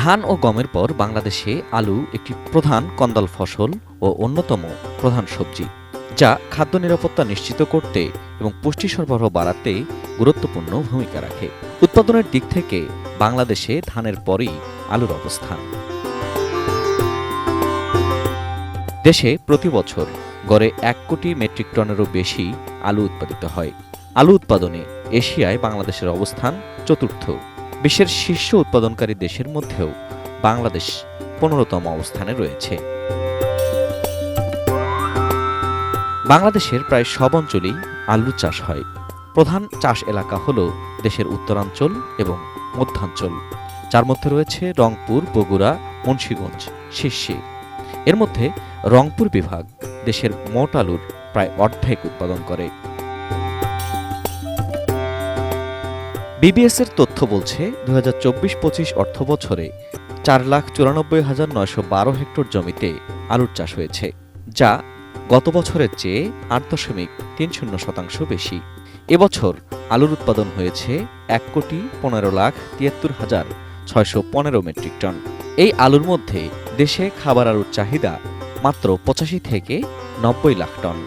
ধান ও গমের পর বাংলাদেশে আলু একটি প্রধান কন্দাল ফসল ও অন্যতম প্রধান সবজি, যা খাদ্য নিরাপত্তা নিশ্চিত করতে এবং পুষ্টি সরবরাহ বাড়াতে গুরুত্বপূর্ণ ভূমিকা রাখে। উৎপাদনের দিক থেকে বাংলাদেশে ধানের পরই আলুর অবস্থান। দেশে প্রতি বছর গড়ে 1 কোটি মেট্রিক টনেরও বেশি আলু উৎপাদিত হয়। আলু উৎপাদনে এশিয়ায় বাংলাদেশের অবস্থান চতুর্থ। বিশ্বের শীর্ষ উৎপাদনকারী দেশের মধ্যেও বাংলাদেশ 15তম অবস্থানে রয়েছে। বাংলাদেশের প্রায় সব অঞ্চলেই আলু চাষ হয়। প্রধান চাষ এলাকা হল দেশের উত্তরাঞ্চল এবং মধ্যাঞ্চল, যার মধ্যে রয়েছে রংপুর, বগুড়া, মুন্সিগঞ্জ শীর্ষে। এর মধ্যে রংপুর বিভাগ দেশের মোট আলুর প্রায় অর্ধেক উৎপাদন করে। বিবিএসের তথ্য বলছে 2024-25 অর্থবছরে 4,94,912 হেক্টর জমিতে আলুর চাষ হয়েছে, যা গত বছরের চেয়ে 8.30% বেশি। এবছর আলুর উৎপাদন হয়েছে 1,15,73,615 মেট্রিক টন। এই আলুর মধ্যে দেশে খাবার আলুর চাহিদা মাত্র 85 থেকে 90 লাখ টন।